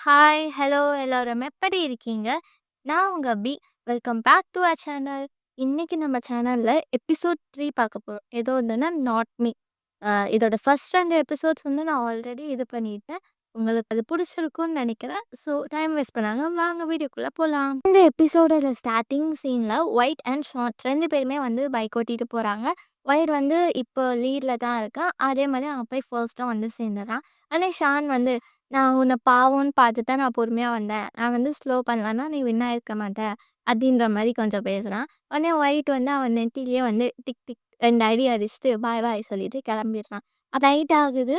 Hi, hello எல்லாரும் எப்படி இருக்கீங்க? நான் உங்க Abi. Welcome back to our channel. இன்னைக்கு நம்ம சேனல்ல எபிசோட் 3 பார்க்க போறோம். ஏதோ வந்துன்னா நாட் மீ. இதோட ஃபர்ஸ்ட் 2 எபிசோட்ஸ் வந்து நான் ஆல்ரெடி இது பண்ணிட்டேன். உங்களுக்கு அது பிடிச்சிருக்கும்னு நினைக்கிறேன். ஸோ டைம் வேஸ்ட் பண்ணாம வாங்க வீடியோக்குள்ள போலாம். இந்த எபிசோடோட ஸ்டார்ட்டிங் சீன்ல ஒயிட் அண்ட் ஷான் 2 பேருமே வந்து பைக் ஓட்டிட்டு போறாங்க. ஒயிட் வந்து இப்போ லீட்ல தான் இருக்கான். அதே மாதிரி அவன் போய் ஃபர்ஸ்ட்டா வந்து சேர்ந்துடுறான். ஆனால் ஷான் வந்து நான் உன்ன பாவம்ன்னு பார்த்து தான் நான் பொறுமையா வந்தேன். நான் வந்து ஸ்லோ பண்ணலன்னா நீ வின் ஆயிருக்க மாட்ட. அப்படின்ற மாரி கொஞ்சம் பேசுறான். உடனே ஒயிட் வந்து அவன் நெத்தியிலேயே வந்து டிக் டிக் 2 அடி அடிச்சுட்டு பாய் பாய் சொல்லிட்டு கிளம்பிடுறான். நைட் ஆகுது.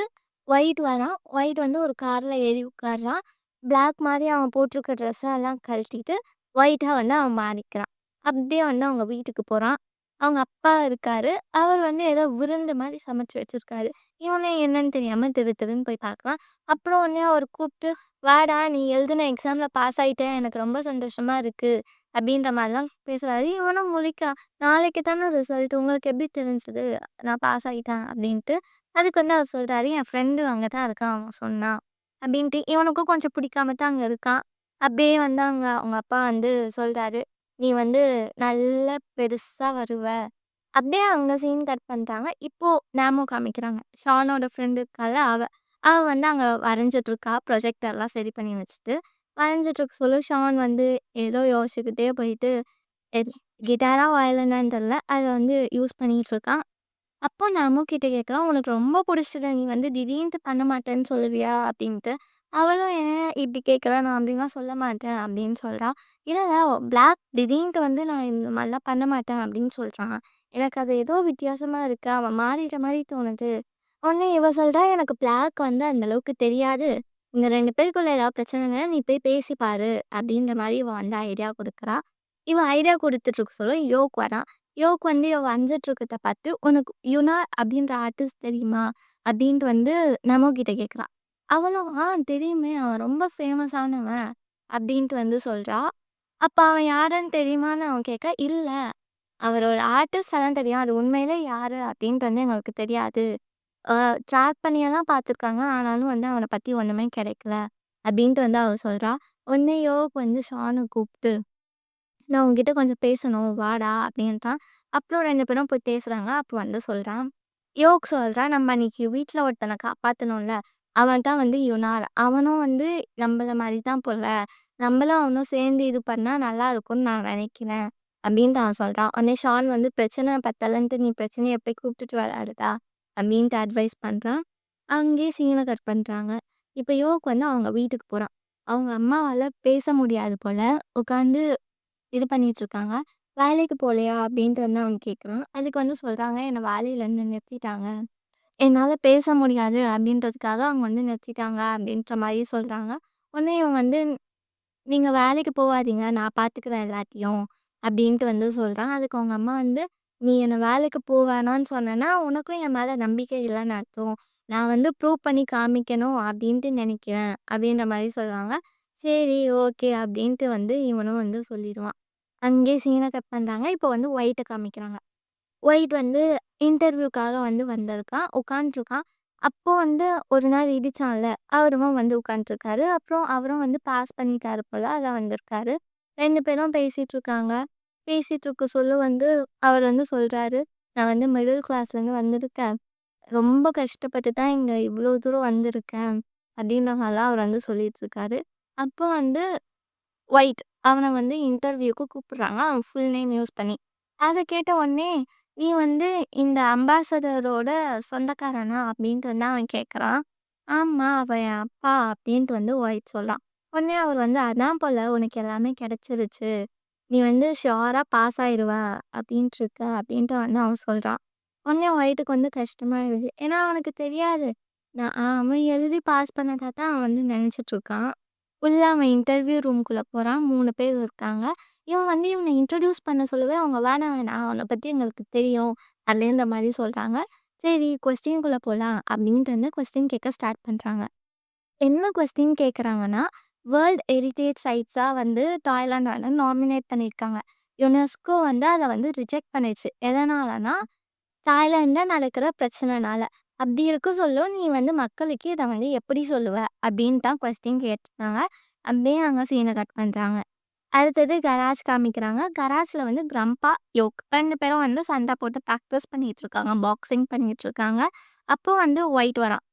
ஒயிட் வரான். ஒயிட் வந்து ஒரு கார்ல ஏறி உட்கார்றான். பிளாக் மாரி அவன் போட்டிருக்க ட்ரெஸ்ஸ எல்லாம் கழட்டிட்டு ஒயிட்டா வந்து அவன் மாறிக்கிறான். அப்படியே வந்து அவங்க வீட்டுக்கு போறான். அவங்க அப்பா இருக்காரு. அவர் வந்து ஏதோ விருந்து மாரி சமைச்சு வச்சிருக்காரு. இவனே என்னன்னு தெரியாம திரு திருன்னு போய் பார்க்குறான். அப்புறம் உடனே அவர் கூப்பிட்டு, "வாடா நீ எழுதின எக்ஸாம்ல பாஸ் ஆயிட்ட. எனக்கு ரொம்ப சந்தோஷமா இருக்கு." அப்படின்ற மாதிரிலாம் பேசுறாரு. இவனும் முழிக்கிறான். "நாளைக்கு தானே ரிசல்ட். உங்களுக்கு எப்படி தெரிஞ்சது நான் பாஸ் ஆயிட்டேன்?" அப்படின்ட்டு. அதுக்கு வந்து அவர் சொல்றாரு, "என் ஃப்ரெண்டு அங்க தான் இருக்கான். அவன் சொன்னான்." அப்படின்ட்டு. இவனுக்கும் கொஞ்சம் பிடிக்காம தான் அங்க இருக்கான். அப்படியே வந்து அவங்க அப்பா வந்து சொல்றாரு, "நீ வந்து நல்ல பெருசா வருவ." அப்படியே அங்க சீன் கட் பண்ணிட்டாங்க. இப்போ நேமோ காமிக்கிறாங்க. ஷானோட ஃப்ரெண்ட் இருக்கால்ல அவ. அவ வந்து அங்க வரைஞ்சிட்ருக்கா. ப்ரொஜெக்டர்லாம் சரி பண்ணி வச்சுட்டு. வரைஞ்சிட்ருக்க சொல்ல ஷான் வந்து ஏதோ யோசிச்சுக்கிட்டே போயிட்டு எது கிட்டாரா, வயலினான்னு தெரியல. அத வந்து யூஸ் பண்ணிட்டுருக்கான். அப்போ நான் அம்முக்கிட்ட கேட்குறேன், "உனக்கு ரொம்ப புடிச்சத நீ வந்து திடீர்னுட்டு பண்ண மாட்டேன்னு சொல்லுவியா?" அப்படின்ட்டு. அவளும் "ஏன் இப்படி கேட்குற? நான் அப்படிலாம் சொல்ல மாட்டேன்" அப்படின்னு சொல்றா. "இல்ல பிளாக் திடீர்னுட்டு வந்து நான் இந்த மாதிரிலாம் பண்ண மாட்டேன்" அப்படின்னு சொல்றான். எனக்கு அது ஏதோ வித்தியாசமா இருக்கு. அவன் மாறிட்ட மாரி தோணுது. உடனே இவ சொல்றா, "எனக்கு பிளாக் வந்து அந்த அளவுக்கு தெரியாது. இந்த 2 பேருக்குள்ள ஏதாவது பிரச்சனைனா நீ போய் பேசி பாரு" அப்படின்ற மாரி இவ வந்து ஐடியா குடுக்குறா. இவ ஐடியா குடுத்துட்டு இருக்க சொல்ல யோக் வரான். யோக் வந்து இவ வரைஞ்சிட்டு இருக்கிறத பார்த்து, "உனக்கு யுனா அப்படின்ற ஆர்டிஸ்ட் தெரியுமா?" அப்படின்ட்டு வந்து நமோ கிட்ட கேட்குறா. அவளும், தெரியுமே. அவன் ரொம்ப ஃபேமஸானவன்." அப்படின்ட்டு வந்து சொல்றா. அப்ப அவன் யாருன்னு தெரியுமான்னு அவன் கேட்க, "இல்ல. அவர் ஒரு ஆர்டிஸ்ட் தான் தெரியும். அது உண்மையிலே யாரு அப்படின்ட்டு வந்து எங்களுக்கு தெரியாது. அ ட்ராக் பண்ணியெல்லாம் பார்த்துருக்காங்க. ஆனாலும் வந்து அவன பத்தி ஒண்ணுமே கிடைக்கல." அப்படின்ட்டு வந்து அவ சொல்றா. உடனே யோக் வந்து ஷான கூப்ட்டு நான் உன்கிட்ட கொஞ்சம் பேசணும் வாடா அப்படின்ட்டான். அப்புறம் 2 பேரும் போய் பேசுறாங்க. அப்போ வந்து சொல்றான். யோக் சொல்றான், "நம்ம அன்னைக்கு வீட்ல ஒருத்தன காப்பாத்துனோம்ல, அவன் தான் வந்து யுனார். அவனும் வந்து நம்மள மாரி தான் போல. நம்மளும் அவனும் சேர்ந்து இது பண்ணா நல்லாயிருக்கும்னு நான் நினைக்கிறேன்." அப்படின்ட்டு அவன் சொல்றான். உடனே ஷான் வந்து பிரச்சனை பத்தலன்ட்டு நீ பிரச்சனைய போய் கூப்பிட்டுட்டு வராதடா அப்படின்ட்டு அட்வைஸ் பண்றான். அங்கேயே சீன கட் பண்றாங்க. இப்ப யோக் வந்து அவங்க வீட்டுக்கு போறான். அவங்க அம்மாவால பேச முடியாது போல. உட்காந்து இது பண்ணிட்டுருக்காங்க. "வேலைக்கு போலையா?" அப்படின்ட்டு வந்து அவன் கேட்குறான். அதுக்கு வந்து சொல்றாங்க, "என்ன வேலையிலேருந்து நிறுத்திட்டாங்க. என்னால பேச முடியாது அப்படின்றதுக்காக அவங்க வந்து நிறுத்திட்டாங்க." அப்படின்ற மாரி சொல்றாங்க. உடனே இவன் வந்து, "நீங்க வேலைக்கு போவாதீங்க. நான் பார்த்துக்கிறேன் எல்லாத்தையும்." அப்படின்ட்டு வந்து சொல்றான். அதுக்கு அவங்க அம்மா வந்து, "நீ என்ன வேலைக்கு போ வேணான்னு சொன்னேன்னா, உனக்கும் என் மேல நம்பிக்கை இல்லன்னு அர்த்தம். நான் வந்து ப்ரூவ் பண்ணி காமிக்கணும் அப்படின்ட்டு நினைக்கிறேன்." அப்படின்ற மாரி சொல்றாங்க. சரி, ஓகே அப்படின்ட்டு வந்து இவனும் வந்து சொல்லிருவான். அங்கேயே சீன கட் பண்றாங்க. இப்போ வந்து ஒயிட்ட காமிக்கிறாங்க. ஒயிட் வந்து இன்டர்வியூக்காக வந்து வந்திருக்கான். உட்காந்துட்டுருக்கான். அப்போ வந்து ஒரு நாள் இடிச்சான்ல, அவரும் வந்து உட்காந்துருக்காரு. அப்புறம் அவரும் வந்து பாஸ் பண்ணிட்டாரு போல. அதான் வந்திருக்காரு. 2 பேரும் பேசிட்டுருக்காங்க. பேசிட்டுருக்க சொல்ல வந்து அவர் வந்து சொல்றாரு, "நான் வந்து மிடில் கிளாஸ்லேருந்து வந்திருக்கேன். ரொம்ப கஷ்டப்பட்டு தான் இங்க இவ்ளோ தூரம் வந்திருக்கேன்." அப்படின்ற மாரிலாம் அவர் வந்து சொல்லிட்டுருக்காரு. அப்போ வந்து ஒயிட். அவன வந்து இன்டர்வியூக்கு கூப்பிடுறாங்க. அவன் ஃபுல் நேம் யூஸ் பண்ணி. அத கேட்ட உடனே, "நீ வந்து இந்த அம்பாசடரோட சொந்தக்காரனா?" அப்படின்ட்டு வந்து அவன் கேட்குறான். "ஆமா, அவன் என் அப்பா" அப்படின்ட்டு வந்து ஒயிட் சொல்றான். உடனே அவர் வந்து, "அதான் போல உனக்கு எல்லாமே கிடைச்சிருச்சு. நீ வந்து ஷியூரா பாஸ் ஆயிருவ அப்படின்ட்டு இருக்க" அப்படின்ட்டு வந்து அவன் சொல்றான். உடனே ஒயிட்டுக்கு வந்து கஷ்டமாயிடுது. ஏன்னா அவனுக்கு தெரியாது. அவன் எழுதி பாஸ் பண்ணதா தான் அவன் வந்து நெனச்சிட்டு இருக்கான். உள்ள அவன் இன்டர்வியூ ரூம்குள்ள போறான். 3 பேர் இருக்காங்க. இவன் வந்து இவன இன்ட்ரோடியூஸ் பண்ண சொல்லவே, அவங்க "வேணாம், வேணாம். அவன பத்தி எங்களுக்கு தெரியும்." அப்படின்ற மாரி சொல்றாங்க. சரி கொஸ்டின்குள்ள போலாம் அப்படின்ட்டு வந்து கொஸ்டின் கேட்க ஸ்டார்ட் பண்றாங்க. என்ன கொஸ்டின் கேட்குறாங்கன்னா, வேர்ல்ட் ஹெரிடேஜ் சைட்ஸா வந்து தாய்லாந்து வந்து நாமினேட் பண்ணியிருக்காங்க. யுனெஸ்கோ வந்து அத வந்து ரிஜெக்ட் பண்ணிருச்சு. எதனாலனா, தாய்லாந்துல நடக்கிற பிரச்சனைனால. அப்படி இருக்க சொல்ல, "நீ வந்து மக்களுக்கு இத வந்து எப்படி சொல்லுவ?" அப்படின்னு தான் கொஸ்டின் கேட்டுருக்காங்க. அப்படியே அங்க சீன கட் பண்றாங்க. அடுத்தது கராஜ் காமிக்கிறாங்க. கராஜ்ல வந்து கிரம்பா, யோக் 2 பேரும் வந்து சண்டை போட்டு பிராக்டிஸ் பண்ணிட்டு இருக்காங்க. பாக்ஸிங் பண்ணிட்டு இருக்காங்க. அப்போ வந்து ஒயிட் வரான்.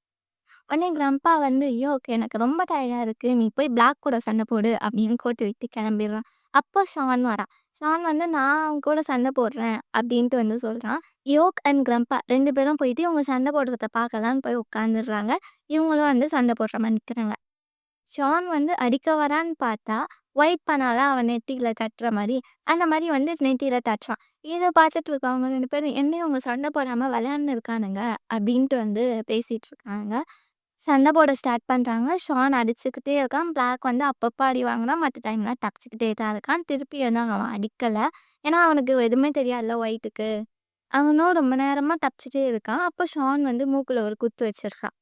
உடனே கிரம்பா வந்து, "யோக் எனக்கு ரொம்ப டயர்டா இருக்கு. நீ போய் பிளாக் கூட சண்டை போடு" அப்படின்னு கோட்டு விட்டு கிளம்பிடுறான். அப்போ ஷான் வரான். ஷான் வந்து, "நான் அவன் கூட சண்டை போடுறேன்" அப்படின்ட்டு வந்து சொல்றான். யோக் அண்ட் கிரம்பா 2 பேரும் போயிட்டு இவங்க சண்டை போடுறத பார்க்கலான்னு போய் உட்காந்துடுறாங்க. இவங்களும் வந்து சண்டை போடுற மாரி நிக்கிறாங்க. ஷான் வந்து அடிக்க வரான்னு பார்த்தா, ஒயிட் பண்ணால அவன் நெத்தியில தட்டுற மாரி, அந்த மாரி வந்து நெத்தியில தட்டுறான். இத பார்த்துட்டு இருக்கவங்க 2 பேரும், "என்ன இவங்க சண்டை போடாம விளையாண்டுன்னு இருக்கானுங்க" அப்படின்ட்டு வந்து பேசிட்டு இருக்காங்க. சண்டை போட ஸ்டார்ட் பண்றாங்க. ஷான் அடிச்சுக்கிட்டே இருக்கான். பிளாக் வந்து அப்பப்போ அடி வாங்குறான். மத்த டைம்லாம் தப்பிச்சுக்கிட்டே தான் இருக்கான். திருப்பி வந்து அவன் அடிக்கல. ஏன்னா அவனுக்கு எதுவுமே தெரியாதுல்ல ஒயிட்டுக்கு. அவனும் ரொம்ப நேரமா தப்பிச்சுட்டே இருக்கான். அப்போ ஷான் வந்து மூக்குல ஒரு குத்து வச்சிருக்கான்.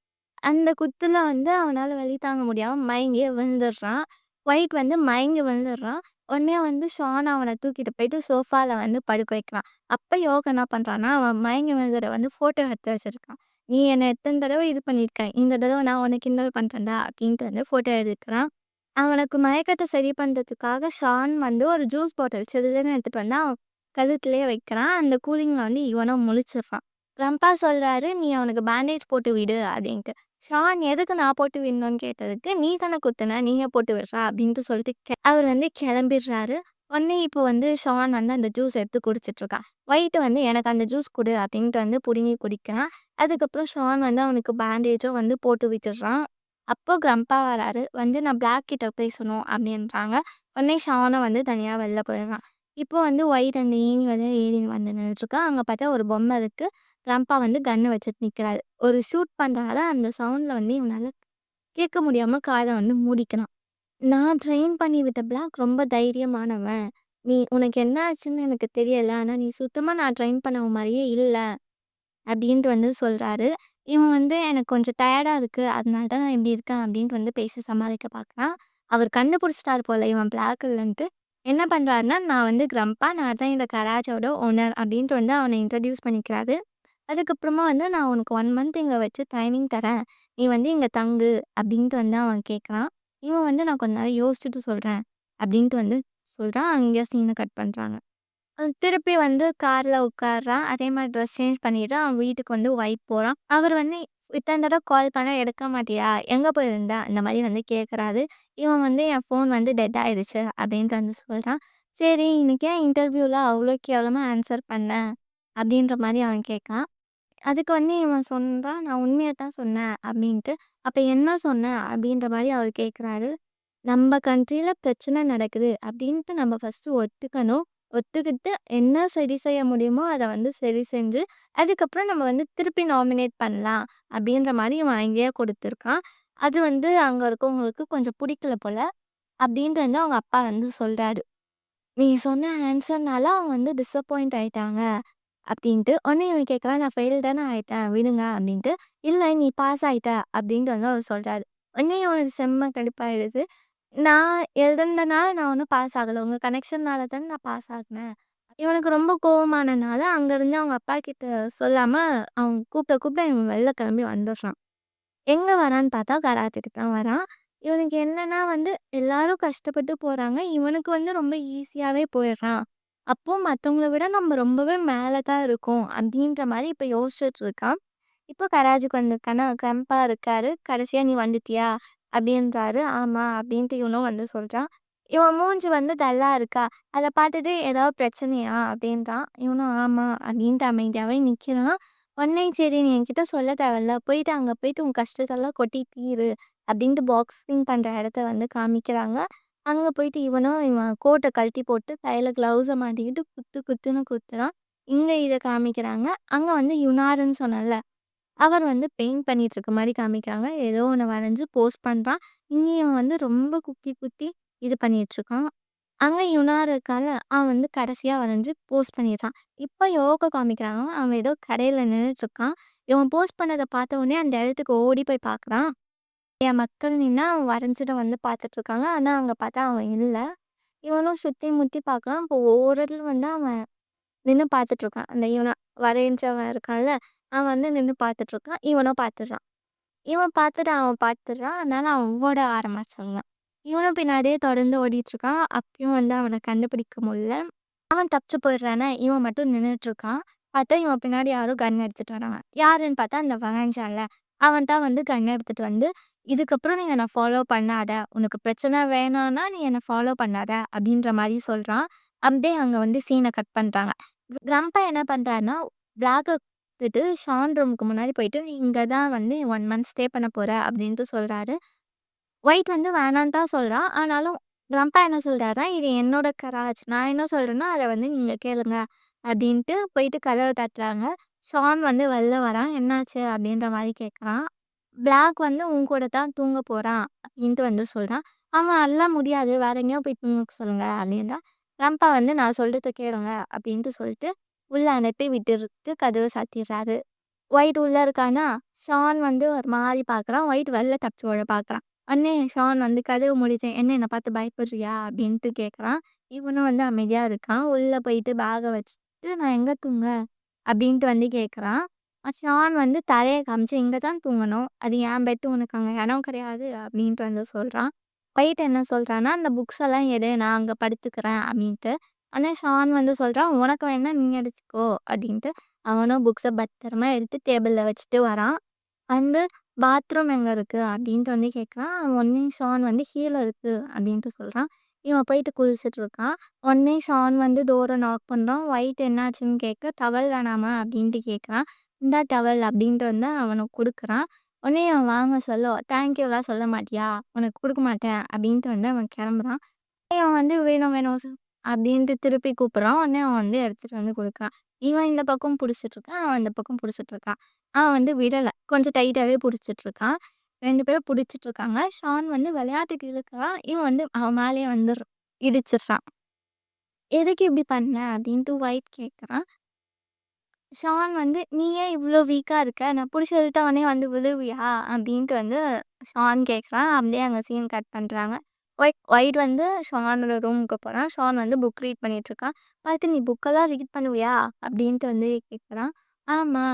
அந்த குத்துல வந்து அவனால வலி தாங்க முடியாம மயங்கியே விழுந்துடுறான். ஒயிட் வந்து மயங்கி விழுந்துடுறான். உடனே வந்து ஷான் அவன தூக்கிட்டு போயிட்டு சோஃபால வந்து படுக்க வைக்கிறான். அப்ப யோக் என்ன பண்றான்னா, அவன் மயங்கி விழுந்தத வந்து ஃபோட்டோ எடுத்து வச்சிருக்கான். "நீ என்ன எத்தன தடவ இது பண்ணியிருக்க. இந்த தடவ நான் உன்ன கிண்டல் பண்றேன்டா" அப்படின்ட்டு வந்து ஃபோட்டோ எடுக்குறான். அவனுக்கு மயக்கத்த சரி பண்றதுக்காக ஷான் வந்து ஒரு ஜூஸ் பாட்டில் சில்லுன்னு எடுத்துட்டு வந்து அவன் கழுத்துலயே வைக்கிறான். அந்த கூலிங்ல வந்து இவனும் முழிச்சிடுறான். ரம்பா சொல்றாரு, "நீ அவனுக்கு பேண்டேஜ் போட்டு விடு" அப்படின்ட்டு. ஷான் எதுக்கு நான் போட்டு விடணும்னு கேட்டதுக்கு, "நீ தானே குத்துன, நீயே போட்டு விட்றா" அப்படின்ட்டு சொல்லிட்டு அவர் வந்து கிளம்பிடுறாரு. உடனே இப்போ வந்து ஷான் வந்து அந்த ஜூஸ் எடுத்து குடிச்சிட்டுருக்கான். ஒயிட் வந்து "எனக்கு அந்த ஜூஸ் குடு" அப்படின்ட்டு வந்து புடுங்கி குடிக்கிறான். அதுக்கப்புறம் ஷான் வந்து அவனுக்கு பேண்டேஜும் வந்து போட்டு விட்டுடுறான். அப்போ கிரம்பா வராரு. வந்து "நான் பிளாக் கிட்ட பேசணும்" அப்படின்றாங்க. உடனே ஷானும் வந்து தனியா வெளில போயிடுறான். இப்போ வந்து ஒயிட் அந்த ஏணி வழியா ஏறி வந்து நின்னுட்டுருக்கான். அங்க பார்த்தா ஒரு பொம்மை இருக்கு. கிராம்பா வந்து கன்னு வச்சுட்டு நிக்கிறாரு. ஒரு ஷூட் பண்றாரு. அந்த சவுண்ட்ல வந்து இவனால கேட்க முடியாம காத வந்து மூடிக்கிறான். "நான் ட்ரெயின் பண்ணி விட்ட பிளாக் ரொம்ப தைரியமானவன். உனக்கு என்ன ஆச்சுன்னு எனக்கு தெரியல. ஆனா நீ சுத்தமா நான் ட்ரெயின் பண்ணவ மாரியே இல்ல." அப்படின்ட்டு வந்து சொல்றாரு. இவன் வந்து "எனக்கு கொஞ்சம் டயர்டா இருக்கு. அதனால தான் நான் இப்படி இருக்கேன்" அப்படின்ட்டு வந்து பேசி சமாளிக்க பார்க்குறான். அவர் கண்டுபிடிச்சிட்டாரு போல இவன் பிளாக் இல்லன்ட்டு. என்ன பண்றாருன்னா, "நான் வந்து கிரம்பா. நான் தான் இந்த கராஜோட ஓனர்" அப்படின்ட்டு வந்து அவன இன்ட்ரோடியூஸ் பண்ணிக்கிறாரு. அதுக்கப்புறமா வந்து "நான் உனக்கு 1 மந்த் இங்க வச்சு டைமிங் தரேன். நீ வந்து இங்க தங்கு" அப்படின்ட்டு வந்து அவன் கேட்குறான். இவன் வந்து "நான் கொஞ்ச நேரம் யோசிச்சுட்டு சொல்றேன்" அப்படின்ட்டு வந்து சொல்றான். அங்கேயே சீன கட் பண்றாங்க. திருப்பி வந்து கார்ல உட்கார்றான். அதே மாரி ட்ரெஸ் சேஞ்ச் பண்ணிட்டு அவன் வீட்டுக்கு வந்து ஒயிட் போறான். அவர் வந்து இத்தன தடவ கால் பண்ணா எடுக்க மாட்டியா? எங்க போயிருந்த? அந்த மாரி வந்து கேட்குறாரு. இவன் வந்து என் ஃபோன் வந்து டெட் ஆயிடுச்சு அப்படின்ட்டு வந்து சொல்றான். சரி இன்னைக்கு ஏன் இன்டர்வியூல அவ்ளோ கேவலமா ஆன்சர் பண்ண? அப்படின்ற மாரி அவன் கேட்கான். அதுக்கு வந்து இவன் சொல்றான், "நான் உண்மைய தான் சொன்னேன்" அப்படின்ட்டு. "அப்ப என்ன சொன்ன?" அப்படின்ற மாரி அவர் கேட்குறாரு. "நம்ப கண்ட்ரில பிரச்சனை நடக்குது அப்படின்ட்டு நம்ம ஃபர்ஸ்ட்டு ஒத்துக்கணும். ஒத்துக்கிட்டு என்ன சரி செய்ய முடியுமோ அத வந்து சரி செஞ்சு, அதுக்கப்புறம் நம்ம வந்து திருப்பி நாமினேட் பண்ணலாம்." அப்படின்ற மாரி இவன் ஐடியா குடுத்துருக்கான். அது வந்து அங்க இருக்கவங்களுக்கு கொஞ்சம் புடிக்கல போல. அப்படின்ட்டு வந்து அவங்க அப்பா வந்து சொல்றாரு. "நீ சொன்ன ஆன்சர்னால அவங்க வந்து டிசப்பாயிண்ட் ஆயிட்டாங்க." அப்படின்ட்டு. உடனே இவன் கேட்குறான், "நான் ஃபெயில் தானே ஆயிட்டேன் விடுங்க" அப்படின்ட்டு. "இல்ல நீ பாஸ் ஆயிட்ட" அப்படின்ட்டு வந்து அவர் சொல்றாரு. உடனே அவனுக்கு செம்ம கடுப்பாயிடுது. நான் எழுதுனதுனால நான் ஒண்ணும் பாஸ் ஆகல. உங்க கனெக்ஷன்னால தானே நான் பாஸ் ஆகுனேன். இவனுக்கு ரொம்ப கோவமானனால அங்கருந்து அவங்க அப்பா கிட்ட சொல்லாம, அவங்க கூப்பிட கூப்பிட இவன் வெளில கிளம்பி வந்துடுறான். எங்க வரான்னு பார்த்தா கராஜுக்கு தான் வரான். இவனுக்கு என்னன்னா வந்து எல்லாரும் கஷ்டப்பட்டு போறாங்க. இவனுக்கு வந்து ரொம்ப ஈஸியாவே போயிடுறான். அப்போ மத்தவங்கள விட நம்ம ரொம்பவே மேல தான் இருக்கோம். அப்படின்ற மாரி இப்ப யோசிச்சுட்டு இருக்கான். இப்போ கராஜுக்கு வந்திருக்கானா, கம்பா இருக்காரு. கடைசியா "நீ வந்துட்டியா?" அப்படின்றாரு. "ஆமா" அப்படின்ட்டு இவனும் வந்து சொல்றான். இவன் மூஞ்சி வந்து டல்லா இருக்கா. அத பார்த்துட்டு "ஏதாவது பிரச்சனையா?" அப்படின்றான். இவனும் "ஆமா" அப்படின்ட்டு அமைதியாவே நிக்கிறான். உடனே "சரி நீ என்கிட்ட சொல்ல தேவையில்ல. போயிட்டு அங்க போயிட்டு உன் கஷ்டத்தெல்லாம் கொட்டி தீரு" அப்படின்ட்டு பாக்ஸிங் பண்ற இடத்த வந்து காமிக்கிறாங்க. அங்க போயிட்டு இவன் கோட்ட கழட்டி போட்டு கையில கிளவுஸ மாட்டிக்கிட்டு குத்து குத்துன்னு குத்துறான். இங்க இத காமிக்கிறாங்க. அங்க வந்து யுனாருன்னு சொன்னேன்ல. அவர் வந்து பெயிண்ட் பண்ணிட்டு இருக்க மாரி காமிக்கிறாங்க. ஏதோ ஒண்ணு வரைஞ்சு போஸ்ட் பண்றான். இவன் வந்து ரொம்ப குத்தி குத்தி இது பண்ணிட்டுருக்கான். அங்க யுனார் இருக்கான்ல, அவன் வந்து கடைசியா வரைஞ்சு போஸ்ட் பண்ணிடுறான். இப்ப யோகா காமிக்கிறாங்க. அவன் ஏதோ கடையில நின்னுட்டுருக்கான். இவன் போஸ்ட் பண்ணத பார்த்த உடனே அந்த இடத்துக்கு ஓடி போய் பார்க்குறான். என் மக்கள் நின்னா அவன் வரைஞ்சத வந்து பார்த்துட்டுருக்காங்க. ஆனா அங்க பார்த்தா அவன் இல்ல. இவனும் சுத்தி முத்தி பார்க்குறான். இப்போ ஓரத்துல வந்து அவன் நின்னு பார்த்துட்டுருக்கான். அந்த வரைஞ்சவன் இருக்கான்ல, அவன் வந்து நின்னு பார்த்துட்ருக்கான். இவனும் பார்த்துடுறான். இவன் பார்த்துட்டு அவன் பார்த்துடுறான். அதனால அவன் ஓட ஆரம்பிச்சிடுறான். இவனும் பின்னாடியே தொடர்ந்து ஓடிட்டுருக்கான். அப்பயும் வந்து அவன கண்டுபிடிக்க முடியல. அவன் தப்பிச்சு போயிடுறானா, இவன் மட்டும் நின்னுட்டுருக்கான். பார்த்தா இவன் பின்னாடி யாரோ கன் எடுத்துட்டு வராங்க. யாருன்னு பார்த்தா அந்த வளஞ்சான்ல, அவன் தான் வந்து கன் எடுத்துட்டு வந்து, "இதுக்கப்புறம் நீ என்ன ஃபாலோ பண்ணாத. உனக்கு பிரச்சனை வேணான்னா, நீ என்ன ஃபாலோ பண்ணாத" அப்படின்ற மாரி சொல்றான். அப்படியே அங்க வந்து சீன கட் பண்றாங்க. கிராண்ட்பா என்ன பண்றாருன்னா, பிளாக்க எடுத்துட்டு ஷான் ரூமுக்கு முன்னாடி போயிட்டு, "நீ இங்க தான் வந்து 1 மந்த் ஸ்டே பண்ண போற" அப்படின்ட்டு சொல்றாரு. ஒயிட் வந்து வேணான்னு தான் சொல்றான். ஆனாலும் கிராண்ட்பா என்ன சொல்றாருன்னா, "இது என்னோட கராஜ். நான் என்ன சொல்றேனோ, அத வந்து நீங்க கேளுங்க." அப்படின்ட்டு போயிட்டு கதவ தட்டுறாங்க. ஷான் வந்து வெளில வரான். "என்னாச்சு?" அப்படின்ற மாரி கேட்குறான். பிளாக் வந்து "உன் கூட தான் தூங்க போறான்" அப்படின்ட்டு வந்து சொல்றான். அவன் "அதெல்லாம் முடியாது. வேற எங்கேயோ போய் தூங்க சொல்லுங்க" அப்படின்றான். கிராண்ட்பா வந்து "நான் சொல்றத கேளுங்க" அப்படின்ட்டு சொல்லிட்டு, உள்ள அனுப்பி விட்டுட்டு கதவ சாத்திடுறாரு. ஒயிட் உள்ள இருக்கானா, ஷான் வந்து ஒரு மாரி பார்க்குறான். ஒயிட் வெளில தப்பிச்சு ஓட பார்க்குறான். உடனே ஷான் வந்து கதவு மூடிட்டு, "என்ன என்ன பார்த்து பயப்படுறியா?" அப்படின்ட்டு கேட்குறான். இவனும் வந்து அமைதியா இருக்கான். உள்ள போயிட்டு பேக்க வச்சுட்டு, "நான் எங்க தூங்க?" அப்படின்ட்டு வந்து கேட்குறான். ஷான் வந்து தலைய காமிச்சு, "இங்க தான் தூங்கணும். அது என் பெட்டு. உனக்கு அங்க இடம் கிடையாது." அப்படின்ட்டு வந்து சொல்றான். ஒயிட் என்ன சொல்றான்னா, "அந்த புக்ஸ் எல்லாம் எடு. நான் அங்க படுத்துக்கிறேன்." அப்படின்ட்டு. ஆனா ஷான் வந்து சொல்றான், "உனக்கு வேணா நீ எடுத்துக்கோ." அப்படின்ட்டு. அவனும் புக்ஸ பத்திரமா எடுத்து டேபிள்ல வச்சுட்டு வரான். வந்து பாத்ரூம் எங்க இருக்கு? அப்படின்ட்டு வந்து கேட்குறான். உடனே ஷான் வந்து கீழ இருக்கு அப்படின்ட்டு சொல்றான். இவன் போயிட்டு குளிச்சுட்டு இருக்கான். உடனே ஷான் வந்து டோர நாக் பண்றான். ஒயிட் என்னாச்சுன்னு கேட்க, "டவல் வேணாமா?" அப்படின்ட்டு கேட்குறான். "இந்தா டவல்" அப்படின்ட்டு வந்து அவனுக்கு குடுக்குறான். உடனே அவன் வாங்க சொல்ல, "தேங்க்யூலாம் சொல்ல மாட்டியா? உனக்கு குடுக்க மாட்டேன்" அப்படின்ட்டு வந்து அவன் கிளம்புறான். அவன் வந்து "வேணும் வேணும்" அப்படின்ட்டு திருப்பி கூப்பிடுறான். உடனே அவன் வந்து எடுத்துட்டு வந்து குடுக்குறான். இவன் இந்த பக்கம் புடிச்சிட்டு இருக்கான். அவன் இந்த பக்கம் புடிச்சிட்டு இருக்கான். அவன் வந்து விடல. கொஞ்சம் டைட்டாவே புடிச்சிட்டு இருக்கான். 2 பேரும் புடிச்சிட்டு இருக்காங்க. ஷான் வந்து விளையாட்டுக்கு இழுக்குறான். இவன் வந்து அவன் மேலேயே வந்து இடிச்சிடுறான். "எதுக்கு இப்படி பண்ண?" அப்படின்ட்டு ஒயிட் கேட்குறான். ஷான் வந்து, "நீ ஏன் இவ்ளோ வீக்கா இருக்க? நான் புடிச்சு இழுத்தா உடனே வந்து விழுவியா?" அப்படின்ட்டு வந்து ஷான் கேட்குறான். அப்படியே அங்க சீன் கட் பண்றாங்க. ஒயிட் வந்து ஷானோட ரூமுக்கு போறான். ஷான் வந்து புக் ரீட் பண்ணிட்டுருக்கான். பார்த்து, "நீ புக்கெல்லாம் ரீட் பண்ணுவியா?" அப்படின்ட்டு வந்து கேட்குறான். "ஆமா.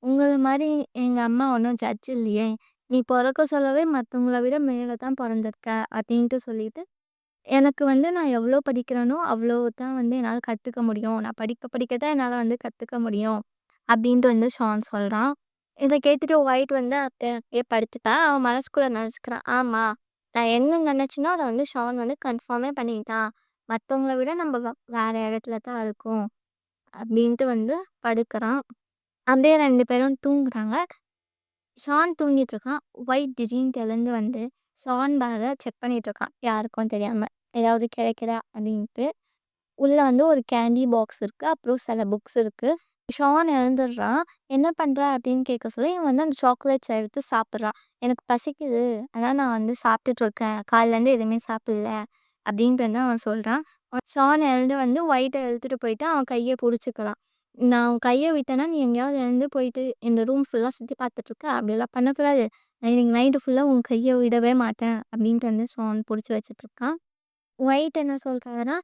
உங்கள மாரி எங்க அம்மா ஒண்ணும் ஜட்ஜ் இல்லையே. நீ பொறக்க சொல்லவே மத்தவங்கள விட மேல தான் பொறந்திருக்க." அப்படின்ட்டு சொல்லிட்டு எனக்கு வந்து நான் எவ்வளோ படிக்கிறேனோ, அவ்வளோ தான் வந்து என்னால கத்துக்க முடியும். நான் படிக்க படிக்க தான் என்னால வந்து கத்துக்க முடியும். அப்டின்ட்டு வந்து ஷான் சொல்றான். இத கேட்டுட்டு ஒயிட் வந்து அப்படியே படுத்துட்டான். அவன் மனசுக்குள்ள நெனச்சுக்கிறான். ஆமா. நான் என்ன நெனச்சேனோ அத வந்து ஷான் வந்து கன்ஃபார்மே பண்ணிட்டான். மத்தவங்கள விட நம்ம வேற இடத்துல தான் இருக்கோம். அப்டின்ட்டு வந்து படுக்குறான். அப்படியே 2 பேரும் தூங்குறாங்க. ஷான் தூங்கிட்டு இருக்கான். ஒயிட் திடீர்னு எழுந்து வந்து ஷான் பேக்க செக் பண்ணிட்டு இருக்கான். யாருக்கும் தெரியாம. ஏதாவது கிடைக்குதா அப்டின்ட்டு. உள்ள வந்து ஒரு கேண்டி பாக்ஸ் இருக்கு. அப்புறம் சில புக்ஸ் இருக்கு. ஷான் எழுந்துடுறான். "என்ன பண்ற?" அப்படின்னு கேட்க சொல்ல, இவன் வந்து அந்த சாக்லேட்ஸ எடுத்து சாப்பிடுறான். "எனக்கு பசிக்குது. அதான் நான் வந்து சாப்பிட்டுட்டு இருக்கேன். காலைலேருந்து எதுவுமே சாப்பிடல." அப்படின்ட்டு வந்து அவன் சொல்றான். ஷான் எழுந்து வந்து ஒயிட்ட இழுத்துட்டு போயிட்டு அவன் கைய புடிச்சுக்கிறான். "நான் உன் கைய விட்டேன்னா, நீ எங்கேயாவது எழுந்து போயிட்டு இந்த ரூம் ஃபுல்லா சுத்தி பார்த்துட்டு இருக்க. அப்படியெல்லாம் பண்ணக்கூடாது. நான் இன்னைக்கு நைட்டு ஃபுல்லா உன் கைய விடவே மாட்டேன்." அப்படின்ட்டு வந்து ஷான் புடிச்சு வச்சுட்டுருக்கான். ஒயிட் என்ன சொல்றாருன்னா,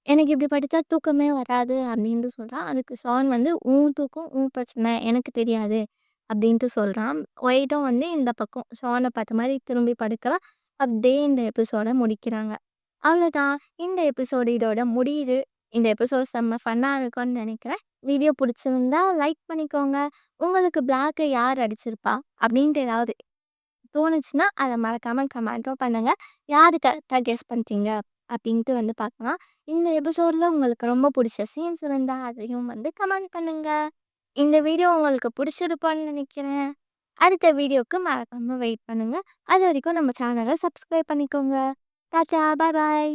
"எனக்கு இப்படி படிச்சா தூக்கமே வராது" அப்படின்ட்டு சொல்றான். அதுக்கு ஷான் வந்து, "உன் தூக்கம் உன் பிரச்சனை. எனக்கு தெரியாது" அப்படின்ட்டு சொல்றான். ஒயிட்டும் வந்து இந்த பக்கம் ஷான பார்த்த மாரி திரும்பி படுக்குறான். அப்படியே இந்த எபிசோட முடிக்கிறாங்க. அவ்வளோதான். இந்த எபிசோடு இதோட முடியுது. இந்த எபிசோட் செம்ம ஃபன்னா இருக்கும்னு நெனைக்கிறேன். வீடியோ புடிச்சிருந்தா லைக் பண்ணிக்கோங்க. உங்களுக்கு பிளாக்க யார் அடிச்சிருப்பா? அப்படின்ட்டு ஏதாவது தோணுச்சுன்னா, அத மறக்காம கமெண்ட்டும் பண்ணுங்க. யாரு கரெக்ட்டா கெஸ் பண்ணிட்டீங்க அப்டின்ட்டு வந்து பார்க்கலாம். இந்த எபிசோட்ல உங்களுக்கு ரொம்ப புடிச்ச சீன்ஸ் இருந்தா, அதையும் வந்து கமெண்ட் பண்ணுங்க. இந்த வீடியோ உங்களுக்கு புடிச்சிருக்கும்னு நெனைக்கிறேன். அடுத்த வீடியோக்கு மறக்காம வெயிட் பண்ணுங்க. அதுவரைக்கும் நம்ம சேனல சப்ஸ்கிரைப் பண்ணிக்கோங்க. டாட்டா! பாய் பாய்.